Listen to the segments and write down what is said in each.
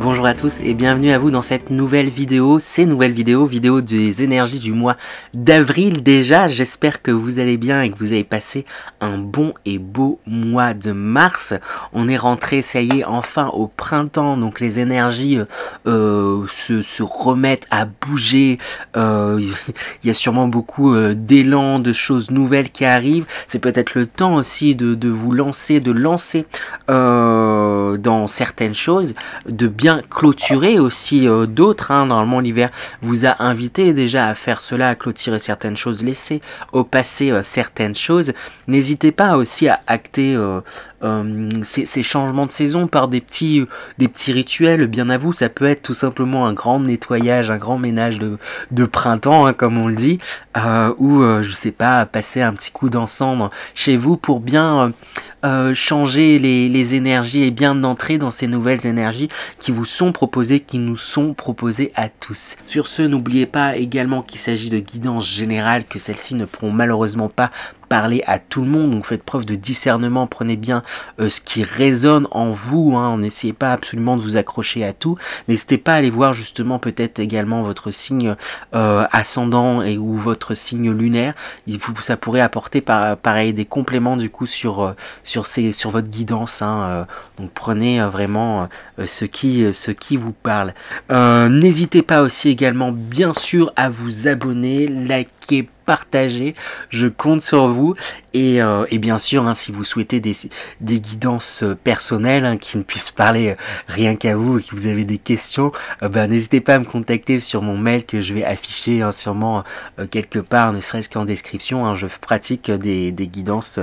Bonjour à tous et bienvenue à vous dans cette nouvelle vidéo, vidéo des énergies du mois d'avril déjà. J'espère que vous allez bien et que vous avez passé un bon et beau mois de mars. On est rentré, ça y est, enfin au printemps, donc les énergies se remettent à bouger. Il y a sûrement beaucoup d'élan, de choses nouvelles qui arrivent. C'est peut-être le temps aussi de vous lancer, dans certaines choses, de bien clôturer aussi d'autres. Normalement l'hiver vous a invité déjà à faire cela, à clôturer certaines choses, laisser au passé certaines choses. N'hésitez pas aussi à acter ces changements de saison par des petits rituels. Bien à vous, ça peut être tout simplement un grand nettoyage, un grand ménage de printemps, comme on le dit, ou je sais pas, passer un petit coup d'encens chez vous pour bien changer les énergies et bien entrer dans ces nouvelles énergies qui vous sont proposées, qui nous sont proposées à tous. Sur ce, n'oubliez pas également qu'il s'agit de guidances générales, que celles-ci ne pourront malheureusement pas parler à tout le monde, donc faites preuve de discernement, prenez bien ce qui résonne en vous, n'essayez pas absolument de vous accrocher à tout, n'hésitez pas à aller voir justement peut-être également votre signe ascendant ou votre signe lunaire. Ça pourrait apporter pareil des compléments du coup sur votre guidance, donc prenez vraiment ce qui vous parle. N'hésitez pas aussi également bien sûr à vous abonner, liker, partager, je compte sur vous et bien sûr si vous souhaitez des guidances personnelles qui ne puissent parler rien qu'à vous et que vous avez des questions, n'hésitez pas à me contacter sur mon mail que je vais afficher sûrement quelque part, ne serait-ce qu'en description. Je pratique des guidances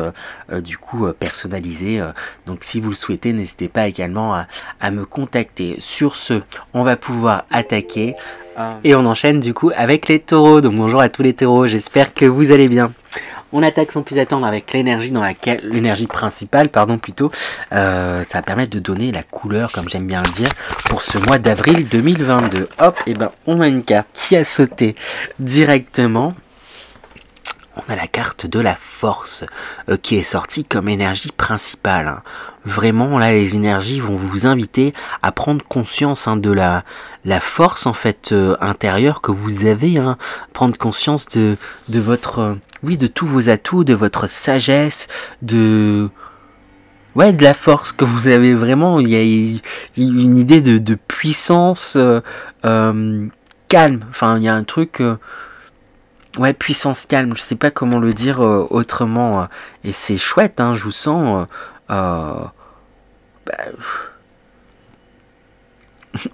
du coup personnalisées, donc si vous le souhaitez, n'hésitez pas également à me contacter. Sur ce, on va pouvoir attaquer. Et on enchaîne du coup avec les taureaux. Donc bonjour à tous les taureaux, j'espère que vous allez bien. On attaque sans plus attendre avec l'énergie principale, ça va permettre de donner la couleur, comme j'aime bien le dire, pour ce mois d'avril 2022. Hop, et on a une carte qui a sauté directement. On a la carte de la force qui est sortie comme énergie principale. Vraiment, là, les énergies vont vous inviter à prendre conscience de la force en fait intérieure que vous avez. Prendre conscience de votre, de tous vos atouts, de votre sagesse, de la force que vous avez vraiment. Il y a une idée de puissance calme. Enfin, il y a un truc. Puissance calme, je sais pas comment le dire autrement, et c'est chouette, je vous sens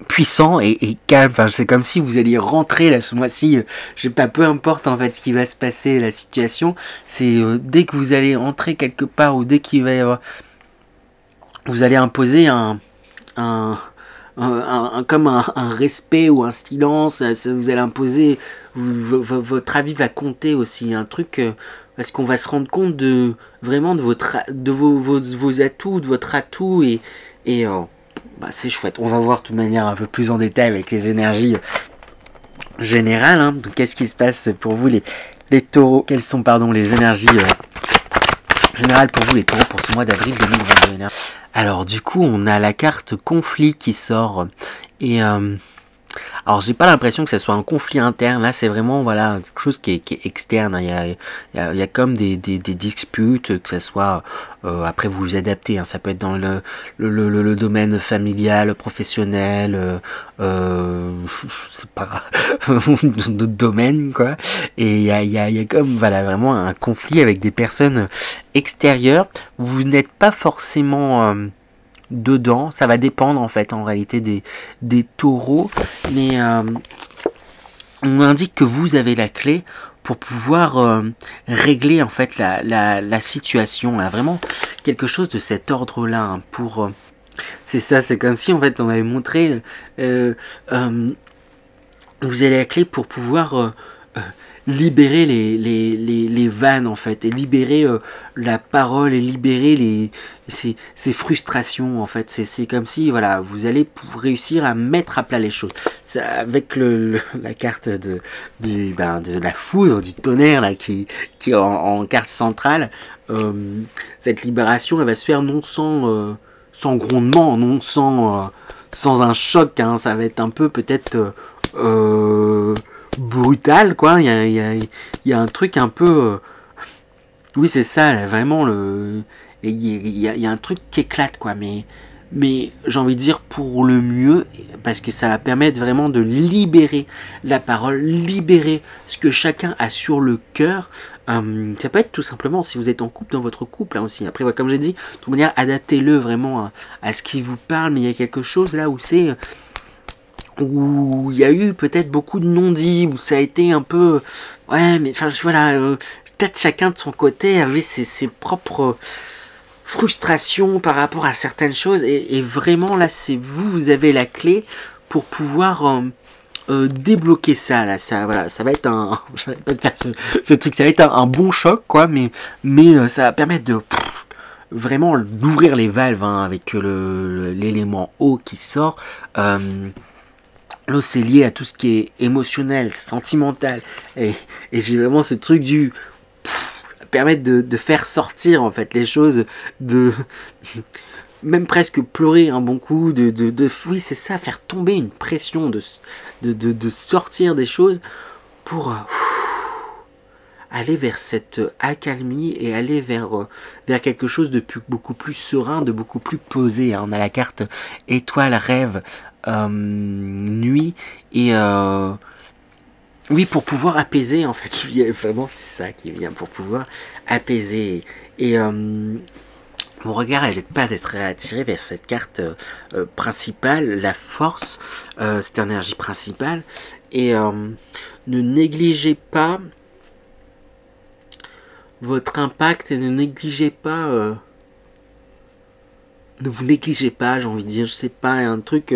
puissant et calme. Enfin, c'est comme si vous alliez rentrer là ce mois-ci, je sais pas, peu importe en fait ce qui va se passer, la situation, c'est dès que vous allez entrer quelque part ou dès qu'il va y avoir, vous allez imposer comme un respect ou un silence, vous allez imposer, votre avis va compter aussi, un truc, parce qu'on va se rendre compte de vos atouts, de votre atout, et c'est chouette. On va voir de toute manière un peu plus en détail avec les énergies générales. Donc qu'est-ce qui se passe pour vous les taureaux, quelles sont les énergies générales pour vous les taureaux pour ce mois d'avril 2022. Alors du coup on a la carte conflit qui sort et alors j'ai pas l'impression que ça soit un conflit interne, là c'est vraiment quelque chose qui est externe. Il y a comme des disputes, que ça soit après vous vous adaptez, ça peut être dans le domaine familial, professionnel, je sais pas, d'autres domaines quoi, et il y a comme vraiment un conflit avec des personnes extérieures. Vous n'êtes pas forcément dedans, ça va dépendre en fait en réalité des taureaux, mais on m'indique que vous avez la clé pour pouvoir régler en fait la situation, vraiment quelque chose de cet ordre là pour c'est ça, c'est comme si en fait on avait montré vous avez la clé pour pouvoir libérer les vannes en fait, et libérer la parole, et libérer ces frustrations en fait. C'est comme si vous allez réussir à mettre à plat les choses. Ça, avec la carte de la foudre, du tonnerre là, qui est en carte centrale, cette libération elle va se faire non sans grondement, non sans sans un choc, hein, ça va être un peu peut-être brutal, quoi. Il y a un truc un peu... oui, c'est ça, là, vraiment, il y a un truc qui éclate, quoi, mais j'ai envie de dire pour le mieux, parce que ça va permettre vraiment de libérer la parole, libérer ce que chacun a sur le cœur. Ça peut être tout simplement, si vous êtes en couple, dans votre couple, là aussi. Après, comme j'ai dit, de toute manière, adaptez-le vraiment à ce qui vous parle, mais il y a quelque chose là où c'est... où il y a eu peut-être beaucoup de non-dits, où ça a été un peu... ouais, mais enfin, voilà, peut-être chacun de son côté avait ses propres frustrations par rapport à certaines choses, et vraiment, là, c'est vous avez la clé pour pouvoir... débloquer ça là, voilà, ça va être un j'arrête pas de faire ce truc, ça va être un bon choc, quoi, mais ça va permettre de vraiment d'ouvrir les valves, hein, avec l'élément eau qui sort. L'eau, c'est lié à tout ce qui est émotionnel, sentimental, et j'ai vraiment ce truc du permettre de faire sortir en fait les choses, de même presque pleurer un bon coup, oui, c'est ça, faire tomber une pression, de sortir des choses pour aller vers cette accalmie et aller vers quelque chose de beaucoup plus serein, de beaucoup plus posé, hein. On a la carte étoile, rêve, nuit, et oui, pour pouvoir apaiser, en fait, vraiment c'est ça qui vient, pour pouvoir apaiser, et mon regard n'arrête pas d'être attiré vers cette carte principale, la force, cette énergie principale. Et ne négligez pas votre impact, et ne négligez pas... ne vous négligez pas, j'ai envie de dire, je sais pas, un truc...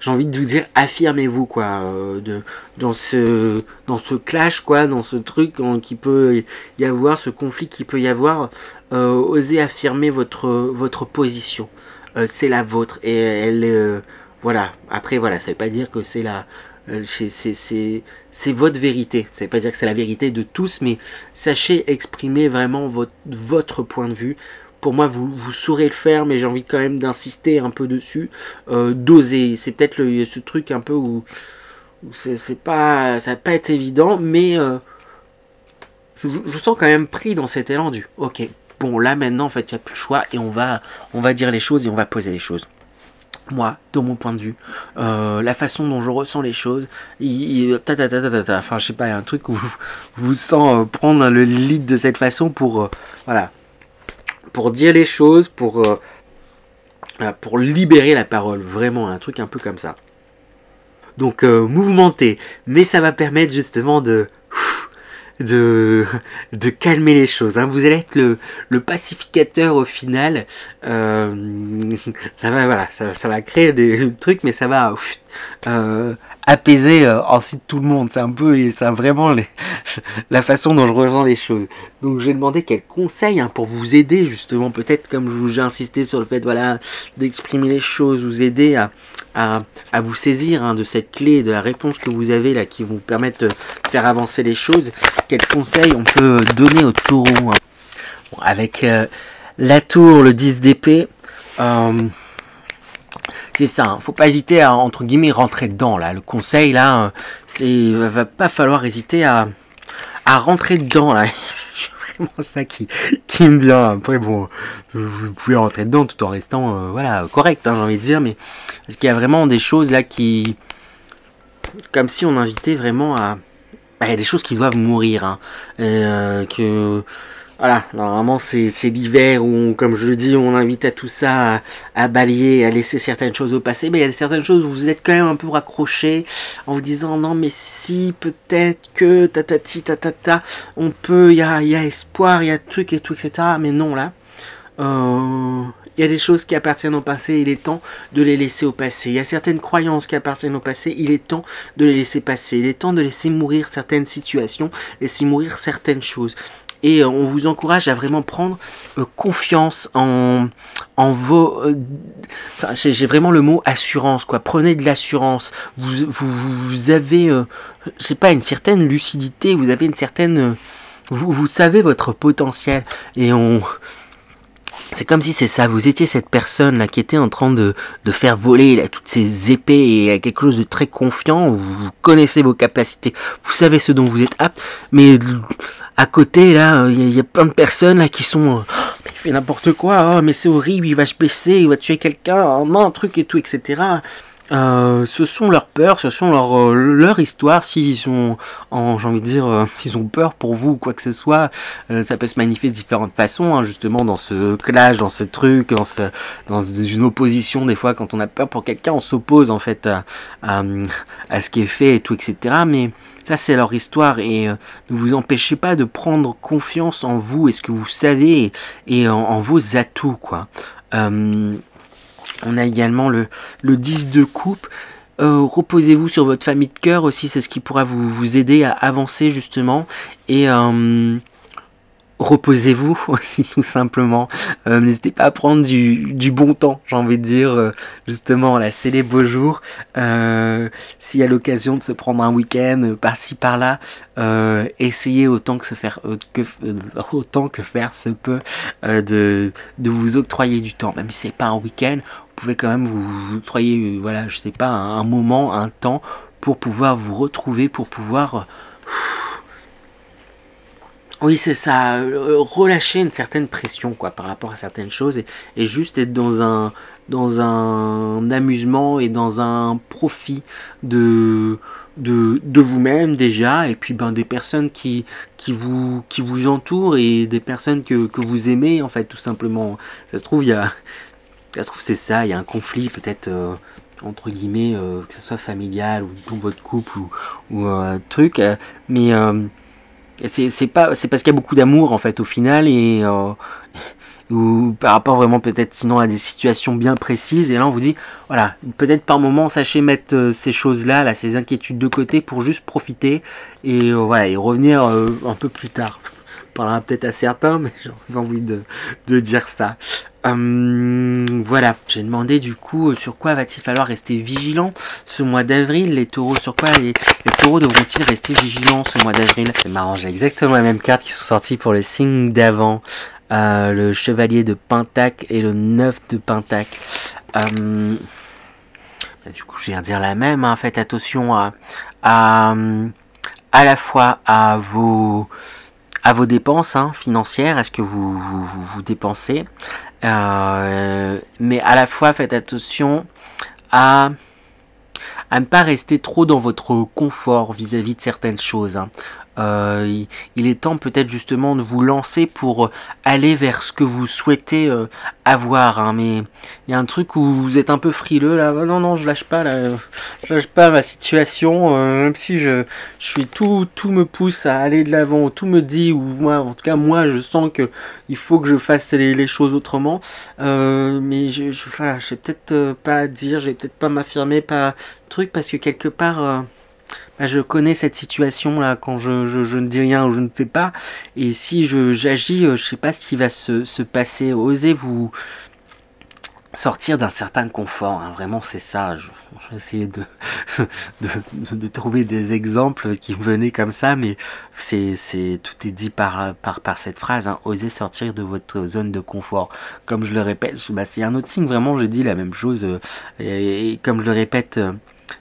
j'ai envie de vous dire, affirmez-vous, quoi, dans ce clash, quoi, dans ce truc qui peut y avoir, ce conflit qui peut y avoir, osez affirmer votre position, c'est la vôtre, et elle, voilà, après, voilà, ça veut pas dire que c'est c'est votre vérité, ça veut pas dire que c'est la vérité de tous, mais sachez exprimer vraiment votre point de vue. Pour moi, vous saurez le faire, mais j'ai envie quand même d'insister un peu dessus, d'oser. C'est peut-être ce truc un peu où c'est pas, ça va pas être évident, mais je sens quand même pris dans cet élan du ok, bon là maintenant en fait il n'y a plus le choix, et on va dire les choses et on va poser les choses. Moi, de mon point de vue, la façon dont je ressens les choses, enfin je sais pas, il y a un truc où vous sens prendre le lead de cette façon pour voilà, pour dire les choses, pour libérer la parole, vraiment un truc un peu comme ça. Donc mouvementé, mais ça va permettre justement de calmer les choses, hein. Vous allez être le pacificateur au final. Ça va, voilà, ça va créer des trucs, mais ça va apaiser ensuite tout le monde. C'est un peu, et c'est vraiment la façon dont je ressens les choses. Donc je vais demander quels conseils, hein, pour vous aider justement, peut-être comme j'ai insisté sur le fait, voilà, d'exprimer les choses, vous aider à vous saisir, hein, de cette clé, de la réponse que vous avez là, qui vous permettent de faire avancer les choses. Quels conseils on peut donner au taureau, hein. Bon, avec la tour, le 10 d'épée, c'est ça, hein, faut pas hésiter à, entre guillemets, rentrer dedans là. Le conseil là, va pas falloir hésiter à rentrer dedans là. C'est vraiment ça qui me vient. Après bon, vous pouvez rentrer dedans tout en restant voilà, correct, hein, j'ai envie de dire, mais parce qu'il y a vraiment des choses là qui, comme si on invitait vraiment à... il y a des choses qui doivent mourir, hein, que voilà, normalement c'est l'hiver où, comme je le dis, on invite à tout ça à balayer, à laisser certaines choses au passé, mais il y a certaines choses où vous êtes quand même un peu raccroché en vous disant non mais si, peut-être que tatata, on peut, il y a espoir, il y a truc et tout, etc. Mais non, là il y a des choses qui appartiennent au passé, il est temps de les laisser au passé. Il y a certaines croyances qui appartiennent au passé, il est temps de les laisser passer. Il est temps de laisser mourir certaines situations, laisser mourir certaines choses. Et on vous encourage à vraiment prendre confiance en vos... enfin, j'ai vraiment le mot assurance, quoi. Prenez de l'assurance. Vous avez, je sais pas, une certaine lucidité, vous avez une certaine... vous savez votre potentiel. Et C'est comme si c'est ça, vous étiez cette personne là qui était en train de faire voler là, toutes ces épées et quelque chose de très confiant, vous connaissez vos capacités, vous savez ce dont vous êtes apte, mais à côté là, il y a plein de personnes là qui sont il fait n'importe quoi, oh, mais c'est horrible, il va se blesser, il va tuer quelqu'un, oh, non, un truc et tout, etc. Ce sont leurs peurs, ce sont leur histoire. S'ils sont, j'ai envie de dire, s'ils ont peur pour vous ou quoi que ce soit, ça peut se manifester de différentes façons, hein, justement dans ce clash, dans ce truc, dans une opposition. Des fois, quand on a peur pour quelqu'un, on s'oppose en fait à ce qui est fait et tout, etc. Mais ça, c'est leur histoire et ne vous empêchez pas de prendre confiance en vous et ce que vous savez et en vos atouts, quoi. On a également le 10 de coupe. Reposez-vous sur votre famille de cœur aussi, c'est ce qui pourra vous aider à avancer justement. Et reposez-vous aussi tout simplement. N'hésitez pas à prendre du bon temps, j'ai envie de dire. Justement, là, c'est les beaux jours. S'il y a l'occasion de se prendre un week-end par-ci par-là, essayez autant que faire se peut de vous octroyer du temps. Même si c'est pas un week-end, vous pouvez quand même vous octroyer, voilà, je sais pas, un moment, un temps pour pouvoir vous retrouver, pour pouvoir oui, c'est ça, relâcher une certaine pression quoi par rapport à certaines choses et juste être dans un amusement et dans un profit de vous-même déjà et puis des personnes qui vous entourent et des personnes que vous aimez en fait tout simplement. Ça se trouve c'est ça, il y a un conflit peut-être entre guillemets que ce soit familial ou dans votre couple ou truc mais c'est parce qu'il y a beaucoup d'amour en fait au final et ou par rapport vraiment peut-être sinon à des situations bien précises et là on vous dit voilà peut-être par moment sachez mettre ces choses là ces inquiétudes de côté pour juste profiter et voilà et revenir un peu plus tard. Parlera peut-être à certains mais j'ai envie de dire ça. Voilà, j'ai demandé du coup sur quoi va-t-il falloir rester vigilant ce mois d'avril. Les taureaux, sur quoi les taureaux devront-ils rester vigilants ce mois d'avril? C'est marrant, j'ai exactement les mêmes cartes qui sont sorties pour les signes d'avant. Le chevalier de Pentacle et le 9 de Pentacle. Du coup, je viens de dire la même. Hein. Faites attention à la fois à vos dépenses financières, à ce que vous dépensez. Mais à la fois faites attention à ne pas rester trop dans votre confort vis-à-vis de certaines choses. Il est temps peut-être justement de vous lancer pour aller vers ce que vous souhaitez avoir. Mais il y a un truc où vous êtes un peu frileux là. Non, je lâche pas là. Je lâche pas ma situation. Même si je suis tout me pousse à aller de l'avant. Tout me dit ou moi, en tout cas moi, je sens que il faut que je fasse les choses autrement. Mais je sais peut-être pas dire, je vais peut-être pas m'affirmer, pas truc parce que quelque part. Je connais cette situation là quand je ne dis rien ou je ne fais pas et si j'agis je sais pas ce qui va se passer. Osez vous sortir d'un certain confort, hein. Vraiment c'est ça. Je vais essayer de trouver des exemples qui me venaient comme ça mais tout est dit par cette phrase, hein. Osez sortir de votre zone de confort. Comme je le répète, c'est un autre signe, vraiment je dis la même chose et comme je le répète,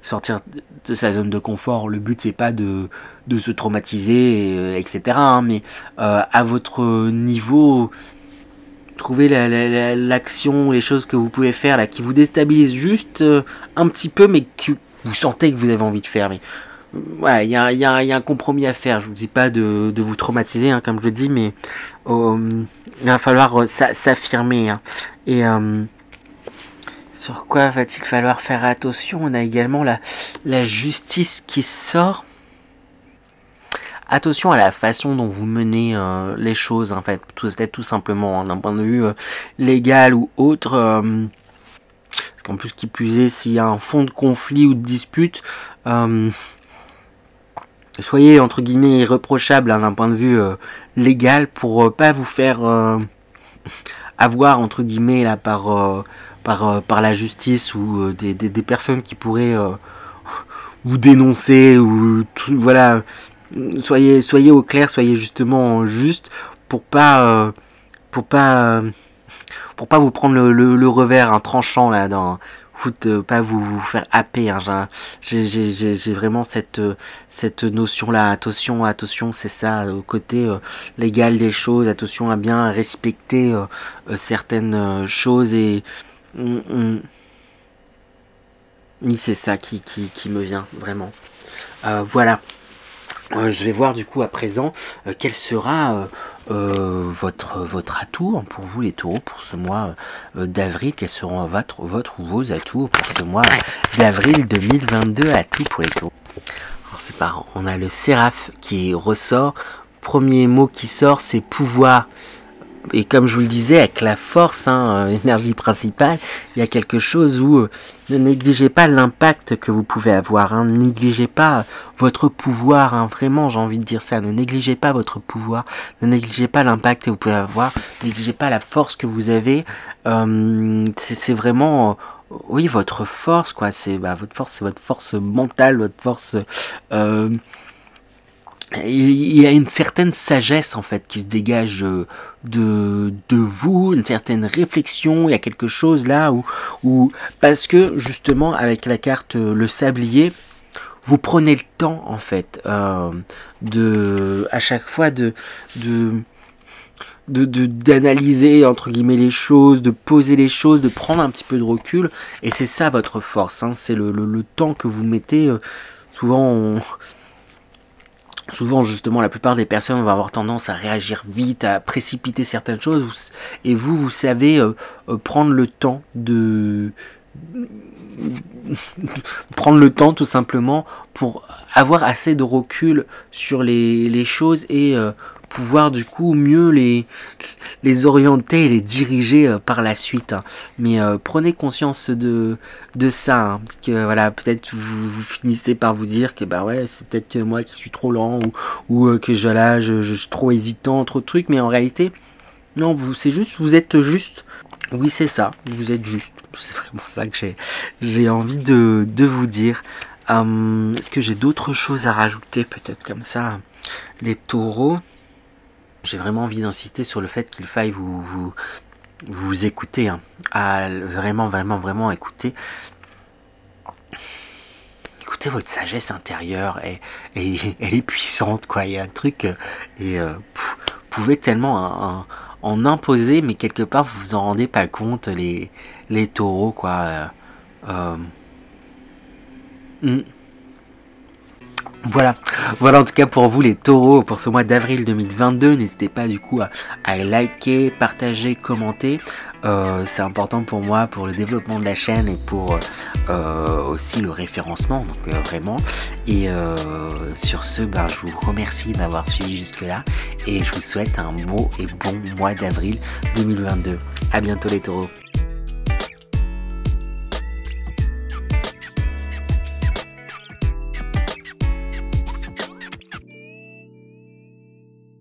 sortir de sa zone de confort, le but c'est pas de se traumatiser etc hein, mais à votre niveau trouvez l'action, les choses que vous pouvez faire là qui vous déstabilisent juste un petit peu mais que vous sentez que vous avez envie de faire. Mais ouais, il y a un compromis à faire. Je vous dis pas de vous traumatiser hein, comme je le dis, mais il va falloir s'affirmer hein. Et sur quoi va-t-il falloir faire attention? On a également la justice qui sort. Attention à la façon dont vous menez les choses, en fait, peut-être tout simplement, hein, d'un point de vue légal ou autre. Parce qu'en plus, qui plus est, s'il y a un fond de conflit ou de dispute, soyez, entre guillemets, irréprochable hein, d'un point de vue légal pour pas vous faire avoir, entre guillemets, là, par la justice ou des personnes qui pourraient vous dénoncer ou voilà. Soyez au clair, soyez justement juste pour pas pour pas vous prendre le revers, un tranchant là, pas vous faire happer. Hein, j'ai vraiment cette notion là. Attention, c'est ça, au côté légal des choses. Attention à bien respecter certaines choses et oui, c'est ça qui me vient vraiment. Voilà. Je vais voir du coup à présent quel sera votre atout pour vous les taureaux pour ce mois d'avril. Quels seront votre ou vos atouts pour ce mois d'avril 2022 atouts pour les taureaux. Alors c'est pas, on a le séraph qui ressort. Premier mot qui sort, c'est pouvoir. Et comme je vous le disais, avec la force, énergie principale, il y a quelque chose où ne négligez pas l'impact que vous pouvez avoir. Ne négligez pas votre pouvoir. Vraiment, j'ai envie de dire ça. Ne négligez pas votre pouvoir. Ne négligez pas l'impact que vous pouvez avoir. Ne négligez pas la force que vous avez. C'est vraiment... oui, votre force, quoi. C'est votre force mentale, votre force... il y a une certaine sagesse en fait qui se dégage de vous, une certaine réflexion. Il y a quelque chose là où parce que justement avec la carte le sablier, vous prenez le temps en fait à chaque fois d'analyser entre guillemets les choses, de poser les choses, de prendre un petit peu de recul, et c'est ça votre force. C'est le temps que vous mettez. Souvent, justement, la plupart des personnes vont avoir tendance à réagir vite, à précipiter certaines choses. Et vous savez prendre le temps prendre le temps tout simplement pour avoir assez de recul sur les choses et pouvoir du coup mieux les orienter et les diriger par la suite. Mais prenez conscience de ça, parce que voilà, peut-être vous finissez par vous dire que bah ouais, c'est peut-être que moi qui suis trop lent ou que je suis trop hésitant, trop de trucs, mais en réalité non, vous êtes juste. Oui, c'est ça, vous êtes juste. C'est vraiment ça que j'ai envie de vous dire. Est-ce que j'ai d'autres choses à rajouter peut-être comme ça, les taureaux? J'ai vraiment envie d'insister sur le fait qu'il faille vous écouter, à vraiment écouter. Écoutez votre sagesse intérieure, elle est puissante, quoi. Il y a un truc, vous pouvez tellement en imposer, mais quelque part vous vous en rendez pas compte, les taureaux, quoi. Voilà en tout cas pour vous les taureaux pour ce mois d'avril 2022. N'hésitez pas du coup à liker, partager, commenter. C'est important pour moi, pour le développement de la chaîne et pour aussi le référencement, donc vraiment. Et sur ce, je vous remercie d'avoir suivi jusque là et je vous souhaite un beau et bon mois d'avril 2022. À bientôt les taureaux.